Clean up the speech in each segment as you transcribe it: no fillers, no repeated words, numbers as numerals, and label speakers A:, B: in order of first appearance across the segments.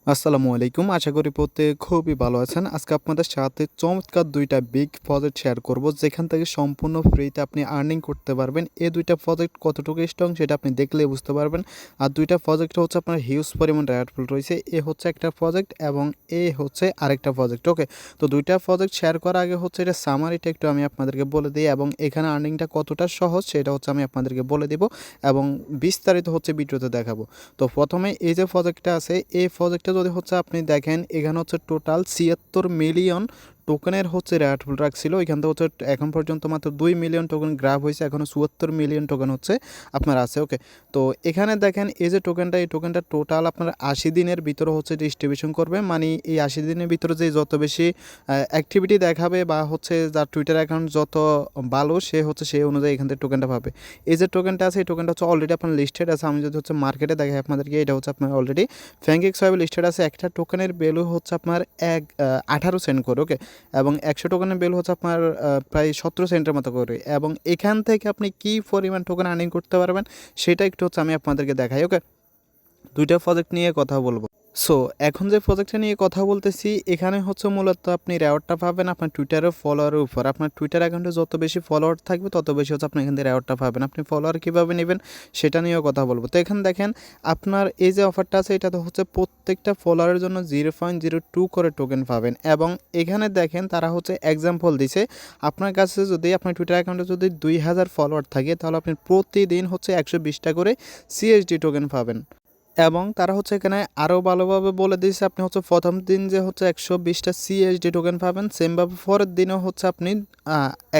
A: আসসালামু আলাইকুম। আশা করি প্রত্যেকে খুবই ভালো আছেন। আজকে আপনাদের সাথে চমৎকার ২ টা বিগ প্রজেক্ট শেয়ার করব, যেখান থেকে সম্পূর্ণ ফ্রিতে আপনি আর্নিং করতে পারবেন। এই ২ টা প্রজেক্ট কতটুকু স্ট্রং সেটা আপনি দেখলেই বুঝতে পারবেন। আর ২ টা প্রজেক্ট হচ্ছে আপনার হিউজ পরিমাণ রেয়ার পুল রয়েছে। এ হচ্ছে একটা প্রজেক্ট এবং এ হচ্ছে আরেকটা প্রজেক্ট। ওকে? তো ২ টা প্রজেক্ট শেয়ার করার আগে হচ্ছে এটা সামারিটা একটু আমি আপনাদেরকে বলে দিই এবং এখানে আর্নিংটা কতটা সহজ সেটা হচ্ছে আমি আপনাদেরকে বলে দিব এবং বিস্তারিত হচ্ছে ভিডিওতে দেখাবো। তো প্রথমে এই যে প্রজেক্টটা আছে, এই প্রজেক্টটা যদি হচ্ছে আপনি দেখেন, এখানে হচ্ছে টোটাল ৭৬ মিলিয়ন টোকেনের হচ্ছে রেয়ার পুল রাখছিল। এখান থেকে হচ্ছে এখন পর্যন্ত মাত্র ২ মিলিয়ন টোকেন গ্রাব হয়েছে, এখনও ৭৪ মিলিয়ন টোকেন হচ্ছে আপনার আছে। ওকে? তো এখানে দেখেন এই যে টোকেনটা, এই টোকেনটা টোটাল আপনার ৮০ দিনের ভিতরে হচ্ছে ডিস্ট্রিবিউশন করবে। মানে এই ৮০ দিনের ভিতরে যে যত বেশি অ্যাক্টিভিটি দেখাবে বা হচ্ছে যার টুইটার অ্যাকাউন্ট যত ভালো, সে হচ্ছে সেই অনুযায়ী এখান থেকে টোকেনটা পাবে। এই যে টোকেনটা আছে, এই টোকেনটা হচ্ছে অলরেডি আপনার লিস্টেড আছে। আমি যদি হচ্ছে মার্কেটে দেখাই আপনাদেরকে, এটা হচ্ছে আপনার অলরেডি ফ্যাংকিক্স ওয়েবে লিস্টেড আছে। একটা টোকেনের ভ্যালু হচ্ছে আপনার ১৮ সেন্ট করে। ওকে? এবং ১০০ টোকেনের ভ্যালু হচ্ছে আপনার প্রায় ১৭ সেন্টের মতো করে। এবং এখান থেকে আপনি কী পরিমাণ টোকেন আর্নিং করতে পারবেন সেটা একটু হচ্ছে আমি আপনাদেরকে দেখাই। ওকে? ২ টা প্রজেক্ট নিয়ে কথা বলব। সো এখন যে প্রজেক্টটা নিয়ে কথা বলতেছি, এখানে হচ্ছে মূলত আপনি রেওয়ার্ডটা পাবেন আপনার টুইটারের ফলোয়ারের উপর। আপনার টুইটার অ্যাকাউন্টে যত বেশি ফলোয়ার থাকবে তত বেশি হচ্ছে আপনি এখান থেকে রেওয়ার্ডটা পাবেন। আপনি ফলোয়ার কীভাবে নেবেন সেটা নিয়েও কথা বলবো। তো এখানে দেখেন, আপনার এই যে অফারটা আছে, এটাতে হচ্ছে প্রত্যেকটা ফলোয়ারের জন্য 0.02 করে টোকেন পাবেন। এবং এখানে দেখেন তারা হচ্ছে এক্সাম্পল দিছে, আপনার কাছে যদি আপনার টুইটার অ্যাকাউন্টে যদি ২,০০০ ফলোয়ার থাকে, তাহলে আপনি প্রতিদিন হচ্ছে ১২০টা করে সিএসডি টোকেন পাবেন। এবং তারা হচ্ছে এখানে আরও ভালোভাবে বলে দিয়েছে, আপনি হচ্ছে প্রথম দিন যে হচ্ছে ১২০টা সিএসডি টোকেন পাবেন, সেমভাবে পরের দিনও হচ্ছে আপনি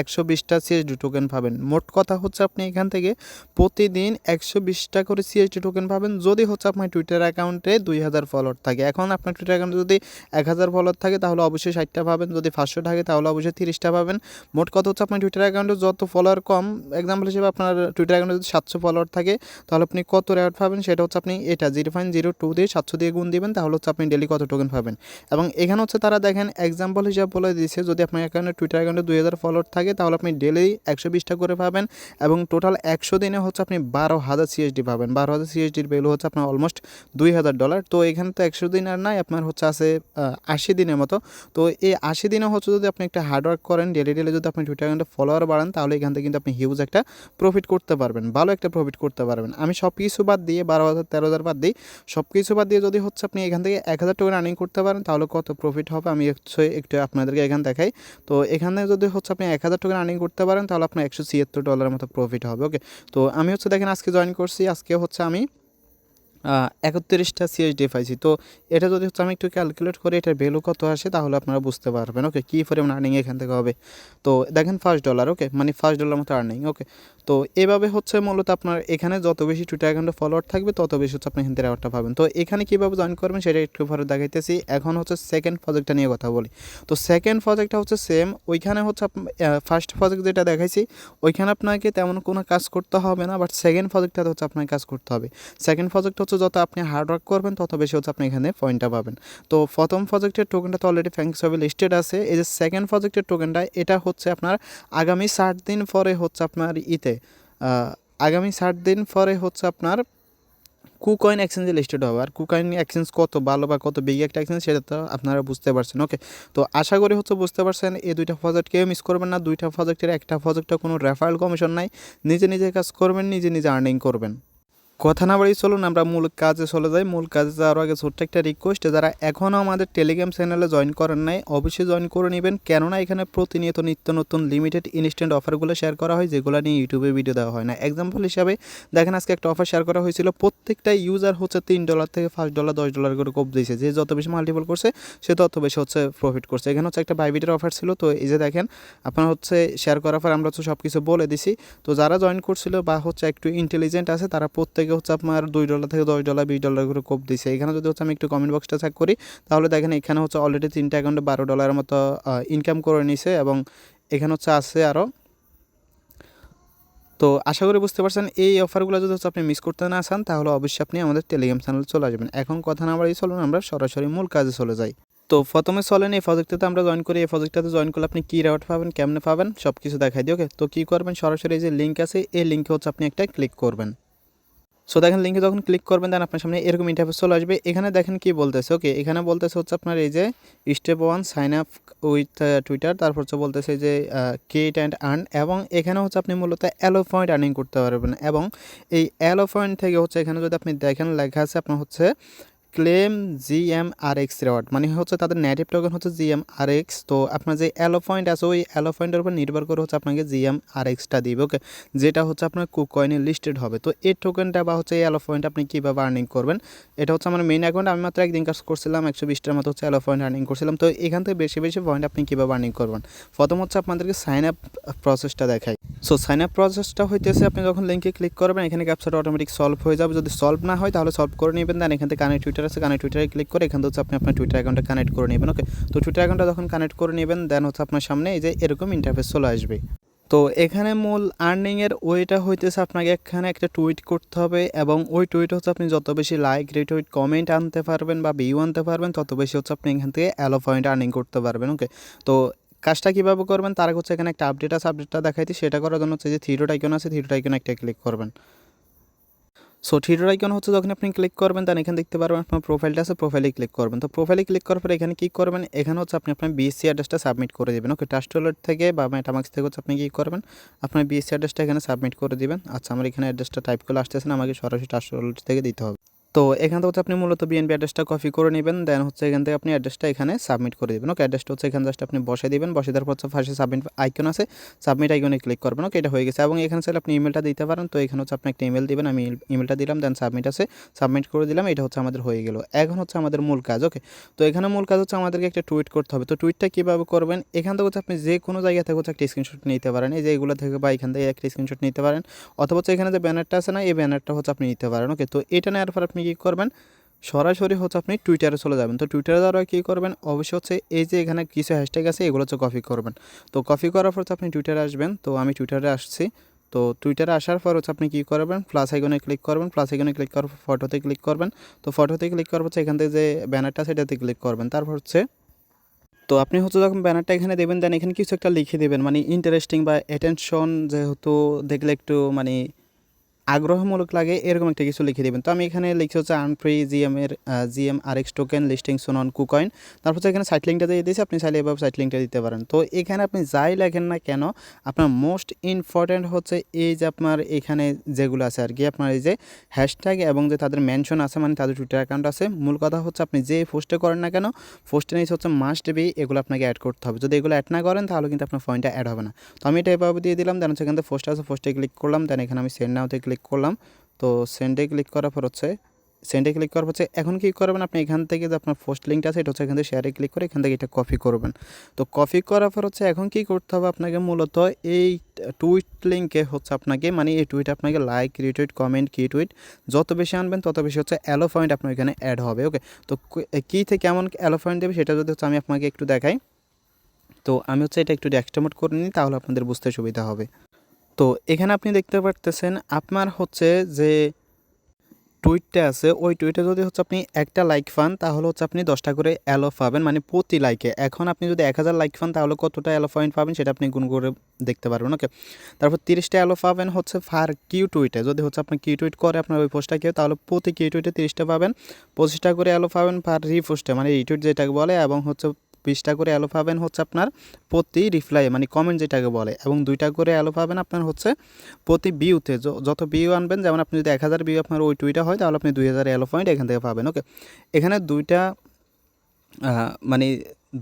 A: ১২০টা সিএসডি টোকেন পাবেন। মোট কথা হচ্ছে আপনি এখান থেকে প্রতিদিন ১২০টা করে সিএসডি টোকেন পাবেন, যদি হচ্ছে আপনার টুইটার অ্যাকাউন্টে ২,০০০ ফলোয়ার থাকে। এখন আপনার টুইটার অ্যাকাউন্টে যদি ১,০০০ ফলোয়ার থাকে তাহলে অবশ্যই ৬০টা পাবেন, যদি ৫০০ থাকে তাহলে অবশ্যই ৩০টা পাবেন। মোট কথা হচ্ছে আপনার টুইটার অ্যাকাউন্টে যত ফলোয়ার কম, এক্সাম্পল হিসেবে আপনার টুইটার অ্যাকাউন্টে যদি ৭০০ ফলোয়ার থাকে, তাহলে আপনি কত রেওয়ার্ড পাবেন সেটা হচ্ছে আপনি এটা 0.02 দিয়ে ৭০০ দিয়ে গুণ দিবেন, তাহলে হচ্ছে আপনি ডেলি কত টোকেন পাবেন। এবং এখানে হচ্ছে তারা দেখেন এক্সাম্পল হিসাবে বলে দিয়েছে, যদি আপনার অ্যাকাউন্টে টুইটার অ্যাকাউন্টে ২,০০০ ফলোয়ার থাকে তাহলে আপনি ডেলি ১২০টা করে পাবেন এবং টোটাল ১০০ দিনে হচ্ছে আপনি ১২,০০০ সিএসডি পাবেন। ১২,০০০ সিএসডির ভ্যালু হচ্ছে আপনার অলমোস্ট $২,০০০। তো এখানে তো ১০০ দিন আর নাই, আপনার হচ্ছে আছে ৮০ দিনের মতো। তো এই ৮০ দিনে হচ্ছে যদি আপনি একটা হার্ডওয়ার্ক করেন, ডেলি যদি আপনি টুইটার অ্যাকাউন্টে ফলোয়ার বাড়ান, তাহলে এখান থেকে কিন্তু আপনি হিউজ একটা প্রফিট করতে পারবেন, ভালো একটা প্রফিট করতে পারবেন। আমি সব কিছু বাদ দিয়ে ১২,০০০ ১৩,০০০ বাদ দিই, সব কিছু বাদ দিয়ে যদি হচ্ছে আপনি এখান থেকে ১,০০০ টোকেন আর্নিং করতে পারেন, তাহলে কত প্রফিট হবে আমি হচ্ছে একটু আপনাদেরকে এখানে দেখাই। তো এখানে যদি হচ্ছে আপনি ১,০০০ টোকেন আর্নিং করতে পারেন, তাহলে আপনার $১৭৬ মতো প্রফিট হবে। ওকে? তো আমি হচ্ছে দেখেন আজকে জয়েন করছি, আজকে হচ্ছে আমি ৩১টা সিএসডি পাইছি। তো এটা যদি হচ্ছে আমি একটু ক্যালকুলেট করি এটার ভ্যালু কত আসে, তাহলে আপনারা বুঝতে পারবেন। ওকে? কী পরিমাণ আর্নিং এখান থেকে হবে। তো দেখেন $5। ওকে? মানে $5 মতো আর্নিং। ওকে? তো এভাবে হচ্ছে মূলত আপনার এখানে যত বেশি টুইটার অ্যাকাউন্টে ফলোয়ার থাকবে তত বেশি হচ্ছে আপনি এখান থেকে রেওয়ার্ডটা পাবেন। তো এখানে কীভাবে জয়েন করবেন সেটা একটু পরে দেখাইতেছি। এখন হচ্ছে সেকেন্ড প্রজেক্টটা নিয়ে কথা বলি। তো সেকেন্ড প্রজেক্টটা হচ্ছে সেম, ওইখানে হচ্ছে ফার্স্ট প্রজেক্ট যেটা দেখাইছি ওইখানে আপনাকে তেমন কোনো কাজ করতে হবে না, বাট সেকেন্ড প্রজেক্টটাতে হচ্ছে আপনাকে কাজ করতে হবে। সেকেন্ড প্রজেক্ট হচ্ছে যত আপনি হার্ডওয়ার্ক করবেন তত বেশি হচ্ছে আপনি এখানে পয়েন্টটা পাবেন। তো প্রথম প্রজেক্টের টোকেনটা তো অলরেডি ফ্যাংকস ওয়েবে লিস্টেড আছে। এই যে সেকেন্ড প্রজেক্টের টোকেনটা, এটা হচ্ছে আপনার আগামী ৬০ দিন পরে হচ্ছে আপনার আগামী ৬০ দিন পরে হচ্ছে আপনার কুকয়েন এক্সচেঞ্জে লিস্টেড হবে। আর কুকয়েন এক্সচেঞ্জ কত ভালো বা কত বিগ একটা এক্সচেঞ্জ সেটা তো আপনারা বুঝতে পারছেন। ওকে? তো আশা করি হচ্ছে বুঝতে পারছেন। এই ২টা প্রজেক্ট কেউ মিস করবেন না। ২টা প্রজেক্টের একটা প্রজেক্টে কোনো রেফারেল কমিশন নাই, নিজে নিজে কাজ করবেন, নিজে নিজে আর্নিং করবেন। কথা না বাড়িয়ে চলুন আমরা মূল কাজে চলে যাই। মূল কাজে যাওয়ার আগে ছোট্ট একটা রিকোয়েস্ট, যারা এখনও আমাদের টেলিগ্রাম চ্যানেলে জয়েন করেন নাই অবশ্যই জয়েন করে নেবেন, কেননা এখানে প্রতিনিয়ত নিত্য নতুন লিমিটেড ইনস্ট্যান্ট অফারগুলো শেয়ার করা হয়, যেগুলো নিয়ে ইউটিউবে ভিডিও দেওয়া হয় না। এক্সাম্পল হিসাবে দেখেন আজকে একটা অফার শেয়ার করা হয়েছিল, প্রত্যেকটা ইউজার হচ্ছে $3 থেকে $5 $10 করে কোপ দিয়েছে। যে যত বেশি মাল্টিপল করছে সে তত বেশি হচ্ছে প্রফিট করছে। এখানে হচ্ছে একটা বাইবিটের অফার ছিল। তো এই যে দেখেন আপনার হচ্ছে শেয়ার করার পর আমরা হচ্ছে সব কিছু বলে দিছি। তো যারা জয়েন করছিল বা হচ্ছে একটু ইন্টেলিজেন্ট আছে তারা প্রত্যেকে হচ্ছে আপনার $2 থেকে $10 $20 করে কোপ দিছে। এখানে যদি হচ্ছে আমি একটু কমেন্ট বক্সটা চেক করি, তাহলে দেখেন এখানে হচ্ছে অলরেডি 3টা অ্যাকাউন্টে $12 মতো ইনকাম করে নিছে এবং এখানে হচ্ছে আছে আরও। তো আশা করি বুঝতে পারছেন। এই অফারগুলো যদি হচ্ছে আপনি মিস করতে না চান, তাহলে অবশ্যই আপনি আমাদের টেলিগ্রাম চ্যানেলে চলে আসবেন। এখন কথা না বাড়িয়ে চলুন আমরা সরাসরি মূল কাজে চলে যাই। তো প্রথমে চলেন এই প্রজেক্টটাতে আমরা জয়েন করি। এই প্রজেক্টটাতে জয়েন করলে আপনি কী রেওয়ার্ড পাবেন, কেমনে পাবেন সব কিছু দেখাই দিই। ওকে? তো কী করবেন, সরাসরি এই যে লিঙ্ক আছে এই লিঙ্কে হচ্ছে আপনি একটা ক্লিক করবেন। সো দেখেন লিঙ্কে যখন ক্লিক করবেন দেন আপনার সামনে এরকম ইন্টারফেস চলে আসবে। এখানে দেখেন কি বলতেছে, ওকে এখানে বলতেছে হচ্ছে আপনার এই যে step 1 sign up with Twitter, তারপর হচ্ছে বলতেছে যে ক্রিয়েট অ্যান্ড আর্ন, এবং এখানে হচ্ছে আপনি মূলত এলো পয়েন্ট আর্নিং করতে পারবেন। এবং এই এলো পয়েন্ট থেকে হচ্ছে এখানে যদি আপনি দেখেন লেখা আছে আপনার হচ্ছে ক্লেম GMRX রিওয়ার্ড, মানে হচ্ছে তাদের নেটিভ টোকেন হচ্ছে GMRX। তো আপনার যে এলো পয়েন্ট আছে ওই এলো পয়েন্টের উপর নির্ভর করে হচ্ছে আপনাকে GMRXটা দিবে, ওকে, যেটা হচ্ছে আপনার কুকয়েনে লিস্টেড হবে। তো এই টোকেনটা বা হচ্ছে এই এলো পয়েন্ট আপনি কীভাবে আর্নিং করবেন, এটা হচ্ছে আমার মেইন অ্যাকাউন্ট। আমি মাত্র একদিন কাজ করছিলাম, 120টার মতো হচ্ছে এলো পয়েন্ট আর্নিং করছিলাম। তো এখান থেকে বেশি বেশি পয়েন্ট আপনি কীভাবে আর্নিং করবেন, প্রথম হচ্ছে আপনাদেরকে সাইন আপ প্রসেসটা দেখাই। সো সাইন আপ প্রসেসটা হইতেছে আপনি যখন লিঙ্কে ক্লিক করবেন এখানে ক্যাপচাটা অটোমেটিক সলভ হয়ে যাবে। যদি সলভ না হয় তাহলে সলভ করে নেবেন। দেন এখান থেকে কানেক্ট টুইটার আছে, কানেক্ট টুইটারে ক্লিক করে এখান থেকে হচ্ছে আপনি আপনার টুইটার অ্যাকাউন্টে কানেক্ট করে নেবেন, ওকে। তো টুইটার অ্যাকাউন্টটা যখন কানেক্ট করে নেবেন দেন হচ্ছে আপনার সামনে এই যে এরকম ইন্টারফেস চলে আসবে। তো এখানে মূল আর্নিংয়ের ওয়েটা হইতেছে আপনাকে এখানে একটা টুইট করতে হবে, এবং ওই টুইট হচ্ছে আপনি যত বেশি লাইক রিটুইট কমেন্ট আনতে পারবেন বা ভিউ আনতে পারবেন তত বেশি হচ্ছে আপনি এখান থেকে এলো পয়েন্ট আর্নিং করতে পারবেন, ওকে। তো কাজটা কীভাবে করবেন তার আগে হচ্ছে এখানে একটা আপডেট আছে, আপডেটটা দেখাইতে সেটা করার জন্য হচ্ছে যে থ্রি ডট আইকন আছে, থ্রি ডট আইকনে একটা ক্লিক করবেন। সো থ্রি ডট আইকন হচ্ছে যখন আপনি ক্লিক করবেন দেন এখানে দেখতে পারবেন আপনার প্রোফাইলটা আছে, প্রোফাইলে ক্লিক করবেন। তো প্রোফাইলে ক্লিক করার পরে এখানে কী করবেন, এখানে হচ্ছে আপনি আপনার বিএসসি অ্যাড্রেসটা সাবমিট করে দেবেন, ওকে। ট্রাস্ট ওয়ালেট থেকে বা মেটামাক্স থেকে হচ্ছে আপনি কী করবেন, আপনার বিএসসি অ্যাড্রেসটা এখানে সাবমিট করে দিবেন। আচ্ছা, আমার এখানে অ্যাড্রেসটা টাইপ করে আসতেছে না, আমাকে সরাসরি ট্রাস্ট ওয়ালেট থেকে দিতে হবে। তো এখান থেকে হচ্ছে আপনি মূলত বিএনপি অ্যাড্রেসটা কপি করে নেবেন, দেন হচ্ছে এখান থেকে আপনি অ্যাড্রেসটা এখানে সাবমিট করে দেবেন, ওকে। অ্যাড্রেসটা হচ্ছে এখানে জাস্ট আপনি বসে দিবেন, বসে দেওয়ার পর হচ্ছে ফার্স্টে সাবমিট আইকন আছে, সাবমিট আইকনে ক্লিক করবেন, ওকে। এটা হয়ে গেছে। এবং এখানে চাইলে আপনি ইমেলটা দিতে পারেন। তো এখানে হচ্ছে আপনি একটা ইমেল দিবেন, আমি ইমেলটা দিলাম, দেন সাবমিট আছে, সাবমিট করে দিলাম। এটা হচ্ছে আমাদের হয়ে গেল। এখন হচ্ছে আমাদের মূল কাজ, ওকে। তো এখানে মূল কাজ হচ্ছে আমাদেরকে একটা টুইট করতে হবে। তো টুইটটা কীভাবে করবেন, এখান থেকে হচ্ছে আপনি যে কোনো জায়গা থেকে হচ্ছে একটা স্ক্রিনশট নিতে পারেন, এই যে এগুলো থেকে বা এখান থেকে একটা স্ক্রিনশট নিতে পারেন, অথবা হচ্ছে এখানে যে ব্যানারটা আছে না এই ব্যানারটা হচ্ছে আপনি নিতে পারেন, ওকে। তো এটা নেওয়ার পর আপনি কী করবেন, সরাসরি হচ্ছে আপনি টুইটারে চলে যাবেন। তো টুইটারে দ্বারা কী করবেন, অবশ্যই হচ্ছে এই যে এখানে কিছু হ্যাশট্যাগ আছে এগুলো হচ্ছে কপি করবেন। তো কপি করার পর হচ্ছে আপনি টুইটারে আসবেন। তো আমি টুইটারে আসছি। তো টুইটারে আসার পর হচ্ছে আপনি কী করবেন, প্লাস আইকনে ক্লিক করবেন, প্লাস আইকনে ক্লিক করার পর ফটোতে ক্লিক করবেন। তো ফটোতে ক্লিক করার হচ্ছে এখান থেকে যে ব্যানারটা সেটাতে ক্লিক করবেন। তারপর হচ্ছে তো আপনি হচ্ছে যখন ব্যানারটা এখানে দেবেন দেন এখানে কিছু একটা লিখে দেবেন, মানে ইন্টারেস্টিং বা অ্যাটেনশন, যেহেতু দেখলে একটু মানে আগ্রহমূলক লাগে এরকম একটা কিছু লিখে দেবেন। তো আমি এখানে লিখছি হচ্ছে আনফ্রি GMRX token listing soon on KuCoin. তারপর হচ্ছে এখানে সাইট লিঙ্কটা দিয়ে দিয়েছি, আপনি চাইলে এভাবে সাইট লিঙ্কটা দিতে পারেন। তো এখানে আপনি যাই লেখেন না কেন আপনার মোস্ট ইম্পর্ট্যান্ট হচ্ছে এই যে আপনার এখানে যেগুলো আছে আর কি, আপনার এই যে হ্যাশট্যাগ এবং যে তাদের মেনশন আছে, মানে তাদের টুইটার অ্যাকাউন্ট আছে। মূল কথা হচ্ছে আপনি যে পোস্টে করেন না কেন পোস্টে নিচে হচ্ছে মাস্ট বি এগুলো আপনাকে অ্যাড করতে হবে। যদি এগুলো অ্যাড না করেন তাহলে কিন্তু আপনার পয়েন্টটা অ্যাড হবে না। তো আমি এটা এভাবে দিয়ে দিলাম, দেন হচ্ছে এখান থেকে পোস্ট আছে, পোস্টে ক্লিক করলাম, দেন এখানে আমি সেন্ড নাওতে ক্লিক করলাম। তো সেন্ডে ক্লিক করার পর হচ্ছে এখন কী করবেন, আপনি এখান থেকে যে আপনার পোস্ট লিঙ্কটা আছে এটা হচ্ছে এখান থেকে শেয়ারে ক্লিক করে এখান থেকে এটা কপি করবেন। তো কপি করার পর হচ্ছে এখন কী করতে হবে আপনাকে, মূলত এই টুইট লিঙ্কে হচ্ছে আপনাকে, মানে এই টুইট আপনাকে লাইক রিটুইট কমেন্ট কি টুইট যত বেশি আনবেন তত বেশি হচ্ছে এলো পয়েন্ট আপনার এখানে অ্যাড হবে, ওকে। তো কী থেকে কেমন এলো পয়েন্ট দেবে সেটা যদি হচ্ছে আমি আপনাকে একটু দেখাই। তো আমি হচ্ছে এটা একটু ডেক্সট্রোমোড করে নিই, তাহলে আপনাদের বুঝতে সুবিধা হবে। তো এখানে আপনি দেখতে পারতেছেন আপনার হচ্ছে যে টুইটটা আছে ওই টুইটে যদি হচ্ছে আপনি একটা লাইক পান তাহলে হচ্ছে আপনি 10টা করে এলো পাবেন, মানে প্রতি লাইকে। এখন আপনি যদি 1000 লাইক পান তাহলে কতটা এলো পয়েন্ট পাবেন সেটা আপনি গুণ করে দেখতে পারবেন, ওকে। তারপর 30টা এলো পাবেন হচ্ছে ফার কিউ টুইটে, যদি হচ্ছে আপনি কিউ টুইট করে আপনার ওই পোস্টটা কেউ, তাহলে প্রতি কিউ টুইটে 30টা পাবেন। 25টা করে এলো পাবেন ফার রিপোস্টে, মানে রিটুইট যেটাকে বলে, এবং হচ্ছে 20টা করে এলো পাবেন হচ্ছে আপনার প্রতি রিপ্লাই, মানে কমেন্ট যেটাকে বলে, এবং 2টা করে এলো পাবেন আপনার হচ্ছে প্রতি ভিউতে। যত ভিউ আনবেন, যেমন আপনি যদি 1000 ভিউ আপনার ওই টুইটা হয় তাহলে আপনি 2000 এলো পয়েন্ট এখান থেকে পাবেন, ওকে। এখানে মানে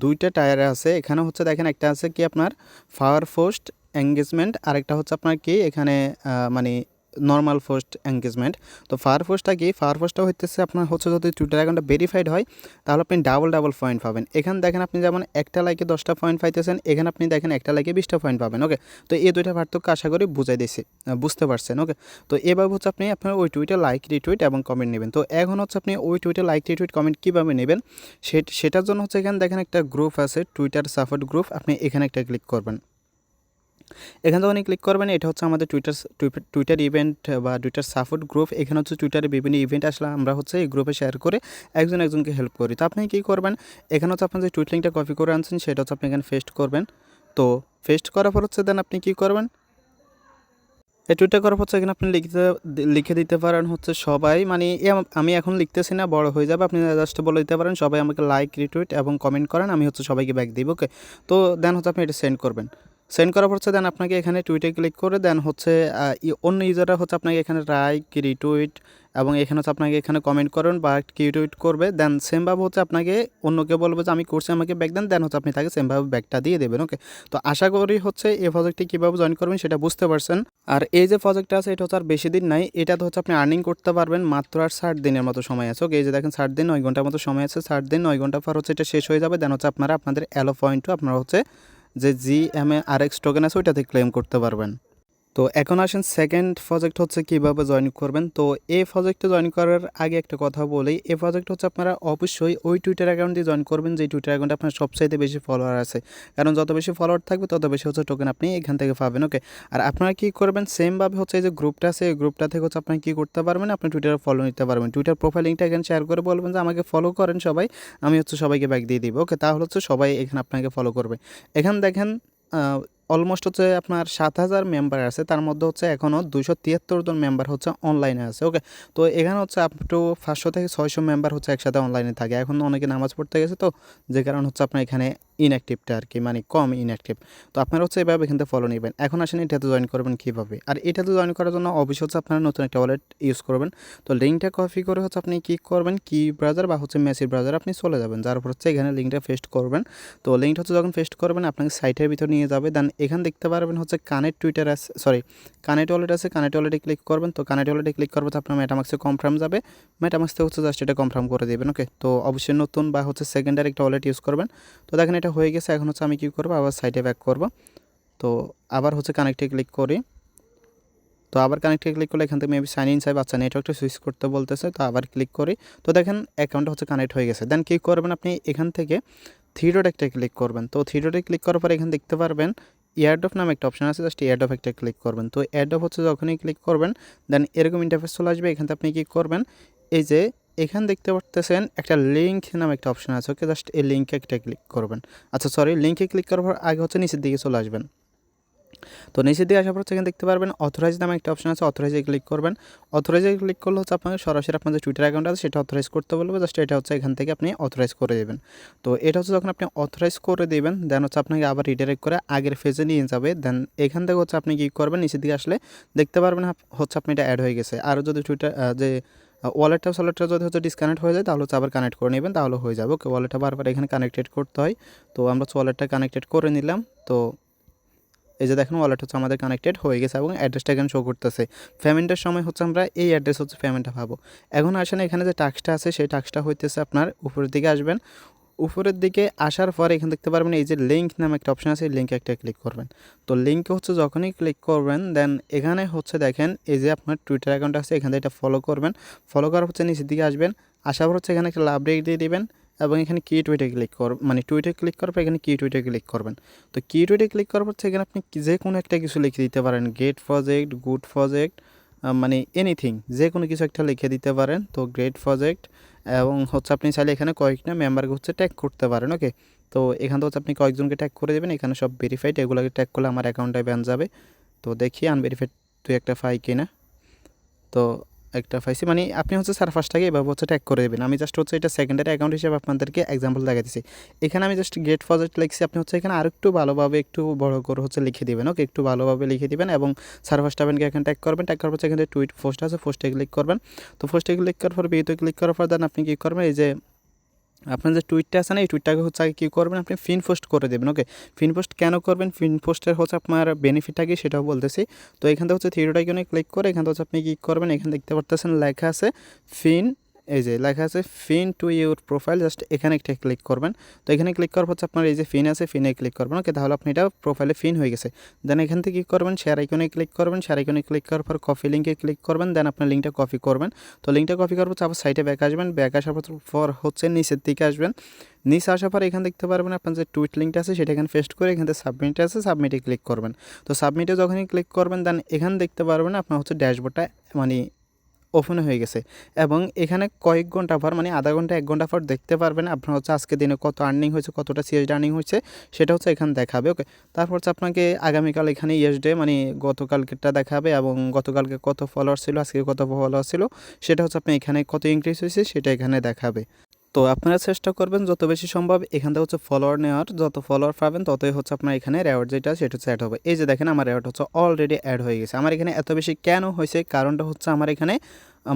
A: দুইটা টায়ার আছে। এখানে হচ্ছে দেখেন একটা আছে কি আপনার ফাওয়ার পোস্ট এঙ্গেজমেন্ট, আরেকটা হচ্ছে আপনার কি এখানে মানে নর্মাল পোস্ট এঙ্গেজমেন্ট। তো ফাওয়ার পোস্টটা কি, ফাওয়ার পোস্টটা হইতেছে আপনার হচ্ছে যদি টুইটার অ্যাকাউন্টটা ভেরিফাইড হয় তাহলে আপনি ডাবল পয়েন্ট পাবেন। এখানে দেখেন আপনি যেমন একটা লাইকে 10টা পয়েন্ট পাইতেছেন, এখানে আপনি দেখেন একটা লাইকে 20টা পয়েন্ট পাবেন, ওকে। তো এই দুইটা পার্থক্য আশা করি বুঝতে পারছেন, ওকে। তো এভাবে হচ্ছে আপনি আপনার ওই টুইটে লাইক রিটুইট এবং কমেন্ট নেবেন। তো এখন হচ্ছে আপনি ওই টুইটে লাইক রিটুইট কমেন্ট কীভাবে নেবেন সেটার জন্য হচ্ছে এখানে দেখেন একটা গ্রুপ আছে টুইটার সাপোর্ট গ্রুপ, আপনি এখানে একটা ক্লিক করবেন। এখানে যখন ক্লিক করবেন এটা হচ্ছে আমাদের টুইটার ইভেন্ট বা টুইটার সাপোর্ট গ্রুপ। এখানে হচ্ছে টুইটারে বিভিন্ন ইভেন্ট আসলে আমরা হচ্ছে এই গ্রুপে শেয়ার করে একজনকে হেল্প করি। তো আপনি কী করবেন, এখানে হচ্ছে আপনার যে টুইট লিঙ্কটা কপি করে আনছেন সেটা হচ্ছে আপনি এখানে পেস্ট করবেন। তো পেস্ট করার পর হচ্ছে দেন আপনি কী করবেন, এই টুইটটা করার পর এখানে আপনি লিখে দিতে পারেন হচ্ছে সবাই, মানে আমি এখন লিখতেছি না, বড় হয়ে যাবে, আপনি জাস্ট বলে দিতে পারেন সবাই আমাকে লাইক রিটুইট এবং কমেন্ট করেন, আমি হচ্ছে সবাইকে ব্যাক দিব। ওকে, তো দেন হচ্ছে আপনি এটা সেন্ড করবেন। সেন্ড করার পর দেন আপনাকে এখানে টুইটে ক্লিক করে দেন হচ্ছে অন্য ইউজাররা হচ্ছে আপনাকে এখানে লাইক রিটুইট এবং এখানে হচ্ছে আপনাকে এখানে কমেন্ট করুন বা রিটুইট করবে, দেন সেমভাবে হচ্ছে আপনাকে অন্যকে বলবে যে আমি করছি আমাকে ব্যাক দেন, দেন হচ্ছে আপনি তাকে সেমভাবে ব্যাকটা দিয়ে দেবেন। ওকে, তো আশা করি হচ্ছে এই প্রজেক্টটি কীভাবে জয়েন করবেন সেটা বুঝতে পারছেন। আর এই যে প্রজেক্টটা আছে এটা হচ্ছে আর বেশি দিন নাই, এটাতে হচ্ছে আপনি আর্নিং করতে পারবেন মাত্র আর 60 দিনের মতো সময় আছে। ওকে, এই যে দেখেন 60 দিন 9 ঘন্টার মতো সময় আছে, 60 দিন 9 ঘন্টা পর হচ্ছে এটা শেষ হয়ে যাবে, দেন হচ্ছে আপনারা আপনাদের এলো পয়েন্টও আপনারা হচ্ছে যে GMRX টোকেন আছে ওইটাতে ক্লেম করতে পারবেন। তো এখন আসেন সেকেন্ড প্রজেক্ট হচ্ছে কীভাবে জয়েন করবেন। তো এই প্রজেক্টে জয়েন করার আগে একটা কথা বলি, এই প্রজেক্ট হচ্ছে আপনারা অবশ্যই ওই টুইটার অ্যাকাউন্ট দিয়ে জয়েন করবেন যে টুইটার অ্যাকাউন্টে আপনার সবচাইতে বেশি ফলোয়ার আছে, কারণ যত বেশি ফলোয়ার থাকবে তত বেশি হচ্ছে টোকেন আপনি এখান থেকে পাবেন। ওকে, আর আপনারা কী করবেন সেমভাবে হচ্ছে এই যে গ্রুপটা আছে এই গ্রুপটা থেকে হচ্ছে আপনি কী করতে পারবেন, আপনি টুইটারে ফলো নিতে পারবেন, টুইটার প্রোফাইল লিঙ্কটা এখানে শেয়ার করে বলবেন যে আমাকে ফলো করেন সবাই, আমি হচ্ছে সবাইকে ব্যাক দিয়ে দিব। ওকে, তাহলে হচ্ছে সবাই এখানে আপনাকে ফলো করবে। এখানে দেখেন অলমোস্ট হচ্ছে আপনার 7,000 মেম্বার আছে, তার মধ্যে হচ্ছে এখনও 273 জন মেম্বার হচ্ছে অনলাইনে আছে। ওকে, তো এখানে হচ্ছে আপ টু 500 থেকে 600 মেম্বার হচ্ছে একসাথে অনলাইনে থাকে, এখন অনেকে নামাজ পড়তে গেছে, তো যে কারণ হচ্ছে আপনার এখানে ইনঅ্যাক্টিভটা আর কি, মানে কম ইনঅ্যাক্টিভ। তো আপনারা হচ্ছে এভাবে এখান থেকে ফলো নেবেন। এখন আসেন এটাতে জয়েন করবেন কীভাবে, আর এটাতে জয়েন করার জন্য অবশ্যই হচ্ছে আপনারা নতুন একটা ওয়ালেট ইউজ করবেন। তো লিঙ্কটা কপি করে হচ্ছে আপনি কী করবেন, কি ব্রাউজার বা হচ্ছে মেসেজ ব্রাউজার আপনি চলে যাবেন, যার উপর হচ্ছে এখানে লিঙ্কটা পেস্ট করবেন। তো লিঙ্কটা হচ্ছে যখন পেস্ট করবেন আপনাকে সাইটের ভিতর নিয়ে যাবে, দেন এখানে দেখতে পারবেন হচ্ছে কানেক্ট টুইটার আছে, সরি কানেক্ট ওয়ালেট আছে, কানেক্ট ওয়ালেটে ক্লিক করবেন। তো কানেক্ট ওয়ালেটে ক্লিক করবে তো আপনার মেটামাক্সে কনফার্ম যাবে, মেটামাক্সে হচ্ছে জাস্ট এটা কনফার্ম করে দেবেন। ওকে, তো অবশ্যই নতুন বা হচ্ছে সেকেন্ডারি একটা ওয়ালেট ইউজ করবেন। তো দেখেন এটা হয়ে গেছে, এখন হচ্ছে আমি কী করবো আবার সাইটে ব্যাক করব। তো আবার হচ্ছে কানেক্টে ক্লিক করি, তো আবার কানেক্টে ক্লিক করলে এখান থেকে মেবি সাইন ইন চাই, বাচ্চা নেটওয়ার্কটা সুইচ করতে বলতেছে, তো আবার ক্লিক করি। তো দেখেন অ্যাকাউন্টটা হচ্ছে কানেক্ট হয়ে গেছে। দেন কী করবেন আপনি এখান থেকে থ্রি ডট একটা ক্লিক করবেন। তো থ্রি ডটে ক্লিক করার পরে এখানে দেখতে পারবেন এয়ারড্রপ নামে একটা অপশন আছে, জাস্ট এয়ারড্রপ একটা ক্লিক করবেন। তো এয়ারড্রপ হচ্ছে যখনই ক্লিক করবেন দেন এরকম ইন্টারফেস চলে আসবে, এখান থেকে আপনি কী করবেন এই যে এখানে দেখতে পারতেছেন একটা লিঙ্ক নামে একটা অপশন আছে। ওকে, জাস্ট এই লিঙ্কে একটা ক্লিক করবেন। আচ্ছা সরি, লিঙ্কে ক্লিক করার পর আগে হচ্ছে নিচের দিকে চলে আসবেন। তো নিচের দিকে আসার পর এখানে দেখতে পারবেন অথরাইজ নামে একটা অপশন আছে, অথরাইজে ক্লিক করবেন। অথরাইজে ক্লিক করলে হচ্ছে আপনাকে সরাসরি আপনার যে টুইটার অ্যাকাউন্ট আছে সেটা অথরাইজ করতে বলবে, জাস্ট এটা হচ্ছে এখান থেকে আপনি অথরাইজ করে দেবেন। তো এটা হচ্ছে যখন আপনি অথরাইজ করে দেবেন দেন হচ্ছে আপনাকে আবার রিডাইরেক্ট করে আগের ফেজে নিয়ে যাবে। দেন এখান থেকে হচ্ছে আপনি কী করবেন নিচের দিকে আসলে দেখতে পারবেন হচ্ছে আপনি এটা অ্যাড হয়ে গেছে। আর যদি টুইটার যে ওয়ালেটটা যদি হচ্ছে ডিসকানেক্ট হয়ে যায় তাহলে হচ্ছে আবার কানেক্ট করে নেবেন, তাহলে হয়ে যাবে। ওকে, ওয়ালেটটা বারবার এখানে কানেক্টেড করতে হয়, তো আমরা হচ্ছে ওয়ালেটটা কানেক্টেড করে নিলাম। তো এই যে দেখেন ওয়ালেট হচ্ছে আমাদের কানেক্টেড হয়ে গেছে এবং অ্যাড্রেসটা এখানে শো করতেছে। পেমেন্টের সময় হচ্ছে আমরা এই অ্যাড্রেস হচ্ছে পেমেন্টটা পাবো। এখন আসেন এখানে যে টাস্কটা আছে সেই টাস্কটা হইতেছে আপনার উপরের দিকে আসবেন, উপরের দিকে আসার পর এখানে দেখতে পারবেন এই যে লিঙ্ক নামে একটা অপশন আছে, এই লিঙ্কে একটা ক্লিক করবেন। তো লিঙ্কে হচ্ছে যখনই ক্লিক করবেন দেন এখানে হচ্ছে দেখেন এই যে আপনার টুইটার অ্যাকাউন্ট আছে এখান থেকে এটা ফলো করবেন। ফলো করার হচ্ছে নিচের দিকে আসবেন, আসার পর হচ্ছে এখানে একটা লাভ রেক দিয়ে দিবেন এবং এখানে কি টুইটে ক্লিক মানে টুইটে ক্লিক করার পর এখানে কি টুইটে ক্লিক করবেন। তো কি টুইটে ক্লিক করার পর এখানে আপনি যে কোনো একটা কিছু লিখে দিতে পারেন, গ্রেট প্রজেক্ট, গুড প্রজেক্ট, মানে এনিথিং যে কোনো কিছু একটা লিখে দিতে পারেন। তো গ্রেট প্রজেক্ট এবং হচ্ছে আপনি চাইলে এখানে কয়েকটা মেম্বারকে হচ্ছে ট্যাগ করতে পারেন। ওকে, তো এখান থেকে হচ্ছে আপনি কয়েকজনকে ট্যাগ করে দেবেন, এখানে সব ভেরিফাইড, এগুলোকে ট্যাগ করলে আমার অ্যাকাউন্টে ব্যান যাবে। তো দেখি আনভেরিফাইড তুই একটা পাই কিনা। তো একটা পাইছি, মানে আপনি হচ্ছে সার্ফাসটাকে এভাবে হচ্ছে ট্যাগ করে দেবেন। আমি জাস্ট হচ্ছে এটা সেকেন্ডারি অ্যাকাউন্ট হিসেবে আপনাদেরকে এক্সাম্পল দেখাতেছি। এখানে আমি জাস্ট গেট প্রজেক্ট লিখছি, আপনি হচ্ছে এখানে আর একটু ভালোভাবে একটু বড় করে হচ্ছে লিখে দিবেন। ওকে, একটু ভালোভাবে লিখে দিবেন এবং সার্ফাসটা আপনাকে এখানে ট্যাগ করবেন। ট্যাগ করার পর এখানে টুইট পোস্ট আছে, পোস্টে ক্লিক করবেন। তো পোস্টে ক্লিক করার পর ভিডিওতে ক্লিক করার পর দেন আপনি কী করবেন এই যে আপনার যে টুইটটা আছে না এই টুইটটাকে হচ্ছে আগে কী করবেন আপনি ফিন পোস্ট করে দেবেন। ওকে, ফিন পোস্ট কেন করবেন, ফিন পোস্টের হচ্ছে আপনার বেনিফিটটা কি সেটাও বলতেছি। তো এখান থেকে হচ্ছে থ্রি আইকনে ক্লিক করে এখান থেকে হচ্ছে আপনি কী করবেন, এখানে দেখতে পারতেছেন লেখা আছে ফিন, এই যে লেখা আছে ফিন টু ইউর প্রোফাইল, জাস্ট এখানে একটা ক্লিক করবেন। তো এখানে ক্লিক করার হচ্ছে আপনার এই যে ফিন আছে ফিনে ক্লিক করবেন। ওকে, তাহলে আপনি এটা প্রোফাইলে ফিন হয়ে গেছে। দেন এখান থেকে কী করবেন শেয়ার আইকনে ক্লিক করবেন, শেয়ার আইকনে ক্লিক করার পর কপি লিঙ্কে ক্লিক করবেন, দেন আপনার লিঙ্কটা কপি করবেন। তো লিঙ্কটা কপি করার পর আবার সাইটে ব্যাক আসবেন, ব্যাক আসার পর হচ্ছে নিচের দিকে আসবেন, নিচে আসার পর এখানে দেখতে পারবেন আপনার যে টুইট লিঙ্কটা আছে সেটা এখানে পেস্ট করে এখান থেকে সাবমিট আছে, সাবমিটে ক্লিক করবেন। তো সাবমিটে যখনই ক্লিক করবেন দেন এখানে দেখতে পারবেন আপনার হচ্ছে ড্যাশবোর্ডটা মানে ওপেন হয়ে গেছে এবং এখানে কয়েক ঘন্টা পর মানে আধা ঘন্টা 1 ঘন্টা পর দেখতে পারবেন আপনার হচ্ছে আজকে দিনে কত আর্নিং হয়েছে, কতটা সিএসডি আর্নিং হয়েছে সেটা হচ্ছে এখানে দেখাবে। ওকে, তারপর হচ্ছে আপনাকে আগামীকাল এখানে ইএসডি মানে গতকালকেরটা দেখাবে এবং গতকালকে কত ফলোয়ার ছিল, আজকে কত ফলোয়ার ছিল সেটা হচ্ছে আপনি এখানে কত ইনক্রিজ হয়েছে সেটা এখানে দেখাবে। তো আপনারা চেষ্টা করবেন যত বেশি সম্ভব এখান থেকে হচ্ছে ফলোয়ার নেওয়ার, যত ফলোয়ার পাবেন ততই হচ্ছে আপনার এখানে রেওয়ার্ড যেটা সেটা হচ্ছে অ্যাড হবে। এই যে দেখেন আমার রেওয়ার্ড হচ্ছে অলরেডি অ্যাড হয়ে গেছে। আমার এখানে এত বেশি কেন হয়েছে কারণটা হচ্ছে আমার এখানে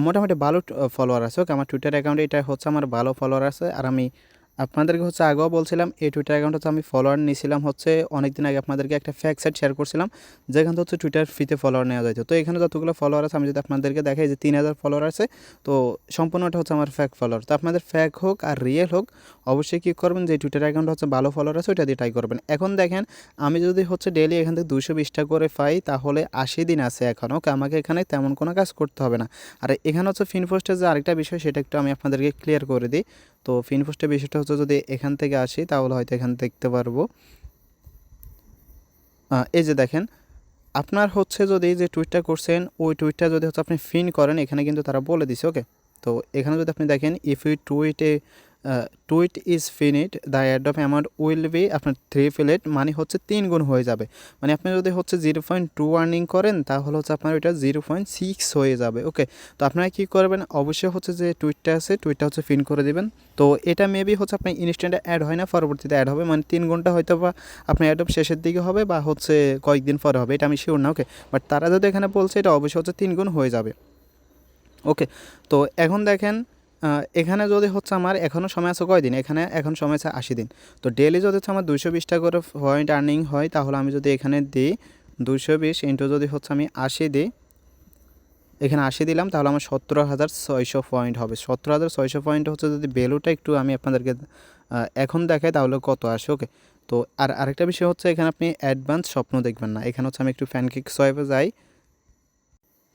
A: মোটামুটি ভালো ফলোয়ার আছে। ওকে, আমার টুইটার অ্যাকাউন্টে এটা হচ্ছে আমার ভালো ফলোয়ার আছে। আর আমি আপনাদেরকে হচ্ছে আগেও বলছিলাম এই টুইটার অ্যাকাউন্ট হচ্ছে আমি ফলোয়ার নিয়েছিলাম হচ্ছে অনেক দিন আগে আপনাদেরকে একটা ফ্যাক সাইট শেয়ার করছিলাম যেখান থেকে হচ্ছে টুইটার ফ্রিতে ফলোয়ার নেওয়া যায়। তো এখানে যতগুলো ফলোয়ার আছে আমি যদি আপনাদেরকে দেখাই যে 3000 ফলোয়ার আছে, তো সম্পূর্ণটা হচ্ছে আমার ফ্যাক ফলোয়ার। তো আপনাদের ফ্যাক হোক আর রিয়েল হোক অবশ্যই কী করবেন যে টুইটার অ্যাকাউন্ট হচ্ছে ভালো ফলোয়ার আছে ওইটা দিয়ে ট্রাই করবেন। এখন দেখেন আমি যদি হচ্ছে ডেইলি এখান থেকে 220টা করে পাই তাহলে 80 দিন আছে এখন। ওকে, আমাকে এখানে তেমন কোনো কাজ করতে হবে না। আর এখানে হচ্ছে ফিনপোস্টের যে আরেকটা বিষয় সেটা একটু আমি আপনাদেরকে ক্লিয়ার করে দিই। তো ফিনপোস্টের বিষয়টা হচ্ছে যদি এখান থেকে আসি তাহলে হয়তো এখান দেখতে পারবো। এই যে দেখেন আপনার হচ্ছে যদি যে টুইটটা করছেন ওই টুইটটা যদি হচ্ছে আপনি ফিন করেন এখানে কিন্তু তারা বলে দিছে। ওকে, তো এখানে যদি আপনি দেখেন if you tweet is finished the airdrop amount will be আপনার 3 ফিলেট মানে হচ্ছে 3 গুণ হয়ে যাবে। মানে আপনি যদি হচ্ছে 0.2 আর্নিং করেন তাহলে হচ্ছে আপনার ওইটা 0.6 হয়ে যাবে। ওকে, তো আপনারা কী করবেন অবশ্যই হচ্ছে যে টুইটটা আছে টুইটটা হচ্ছে ফিন করে দেবেন। তো এটা মেবি হচ্ছে আপনার ইনস্ট্যান্টে অ্যাড হয় না, পরবর্তীতে অ্যাড হবে মানে 3 ঘন্টা হয়তো বা আপনার অ্যাডপ শেষের দিকে হবে বা হচ্ছে কয়েকদিন পরে হবে, এটা আমি শিওর না। ওকে, বাট তারা যদি এখানে বলছে এটা অবশ্যই হচ্ছে 3 গুণ হয়ে যাবে। ওকে, তো এখন দেখেন এখানে যদি হচ্ছে আমার এখনও সময় আছে কয়দিন, এখানে এখন সময় আছে 80 দিন। তো ডেলি যদি হচ্ছে আমার 220টা করে পয়েন্ট আর্নিং হয় তাহলে আমি যদি এখানে দিই 220 ইন্টু যদি হচ্ছে আমি 80 দিই, এখানে 80 দিলাম তাহলে আমার 17,600 পয়েন্ট হবে। 17,600 পয়েন্ট হচ্ছে যদি ভ্যালুটা একটু আমি আপনাদেরকে এখন দেখাই তাহলে কত আসে। ওকে, তো আরেকটা বিষয় হচ্ছে এখানে আপনি অ্যাডভান্স স্বপ্ন দেখবেন না। এখানে হচ্ছে আমি একটু ফ্যানকিক সোয়াইপে যাই।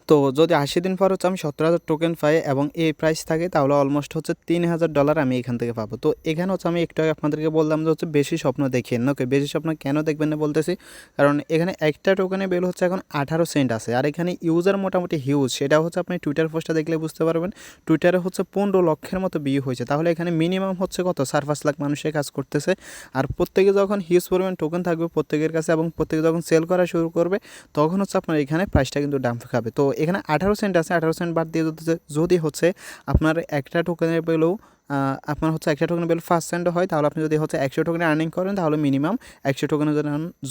A: তো যদি 80 দিন পর হচ্ছে আমি 17,000 টোকেন পাই এবং এই প্রাইস থাকে তাহলে অলমোস্ট হচ্ছে $3,000 আমি এখান থেকে পাবো। তো এখানে হচ্ছে আমি একটু আগে আপনাদেরকে বললাম যে হচ্ছে বেশি স্বপ্ন দেখেন। ওকে, বেশি স্বপ্ন কেন দেখবেন না বলতেছি, কারণ এখানে একটা টোকেনের ভ্যালু হচ্ছে এখন 18 সেন্ট আছে আর এখানে ইউজার মোটামুটি হিউজ। সেটা হচ্ছে আপনি টুইটার পোস্টটা দেখলে বুঝতে পারবেন। টুইটারে হচ্ছে 15 লক্ষের মতো ভিউ হয়েছে, তাহলে এখানে মিনিমাম হচ্ছে কত 4-5 লাখ মানুষের কাজ করতেছে। আর প্রত্যেকে যখন হিউজ পরিমাণ টোকেন থাকবে প্রত্যেকের কাছে এবং প্রত্যেকে যখন সেল করা শুরু করবে তখন হচ্ছে আপনার এখানে প্রাইসটা কিন্তু ডাম্প খাবে। তো এখানে 18 সেন্ট আছে, 18 সেন্ট বাদ দিয়ে যদি হচ্ছে আপনার একটা টোকেনের ভ্যালু আপনার হচ্ছে একটা টোকেনের ভ্যালু 5 সেন্ট হয় তাহলে আপনি যদি হচ্ছে 100 টোকেনের আর্নিং করেন তাহলে মিনিমাম 100 টোকেনের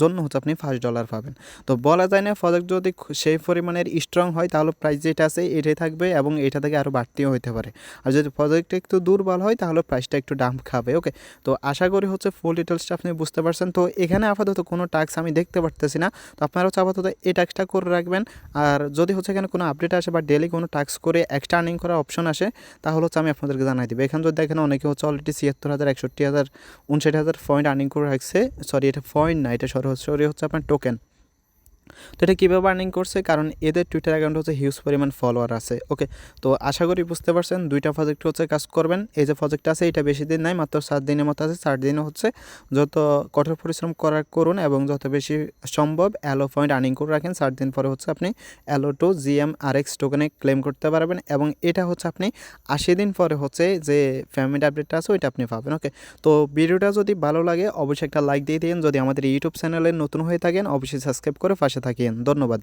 A: জন্য হচ্ছে আপনি $5 পাবেন। তো বলা যায় না প্রজেক্ট যদি সেই পরিমাণের স্ট্রং হয় তাহলে প্রাইস যেটা আছে এটাই থাকবে এবং এটা থেকে আরও বাড়তিও হতে পারে। আর যদি প্রজেক্টটা একটু দুর্বল হয় তাহলে প্রাইসটা একটু ডাম্প খাবে। ওকে, তো আশা করি হচ্ছে ফুল ডিটেলসটা আপনি বুঝতে পারছেন। তো এখানে আপাতত কোনো টাস্ক আমি দেখতে পারতেছি না, তো আপনারা হচ্ছে আপাতত এই টাস্কটা করে রাখবেন। আর যদি হচ্ছে এখানে কোনো আপডেট আসে বা ডেলি কোনো টাস্ক করে এক্সট্রা আর্নিং করার অপশন আসে তাহলে হচ্ছে আমি আপনাদেরকে জানাই দেবো। এখানে যদি দেখেন অনেকে হচ্ছে অলরেডি 76,000 61,000 59,000 পয়েন্ট আর্নিং করে রাখছে। সরি, এটা পয়েন্ট না, এটা সরি হচ্ছে আপনার টোকেন। তো এটা কীভাবে আর্নিং করছে, কারণ এদের টুইটার অ্যাকাউন্ট হচ্ছে হিউজ পরিমাণ ফলোয়ার আছে। ওকে, তো আশা করি বুঝতে পারছেন। দুইটা প্রজেক্ট হচ্ছে কাজ করবেন। এই যে প্রজেক্ট আছে এটা বেশি দিন নাই, মাত্র 7 দিনের মতো আছে। 7 দিনে হচ্ছে যত কঠোর পরিশ্রম করুন এবং যত বেশি সম্ভব এলো পয়েন্ট আর্নিং করে রাখেন। 7 দিন পরে হচ্ছে আপনি এলো টু GMRX টোকেনে ক্লেম করতে পারবেন এবং এটা হচ্ছে আপনি 80 দিন পরে হচ্ছে যে পেমেন্ট আপডেটটা আছে ওইটা আপনি পাবেন। ওকে, তো ভিডিওটা যদি ভালো লাগে অবশ্যই একটা লাইক দিয়ে দিন। যদি আমাদের ইউটিউব চ্যানেলে নতুন হয়ে থাকেন অবশ্যই সাবস্ক্রাইব করে পাশে থাকেন। ধন্যবাদ।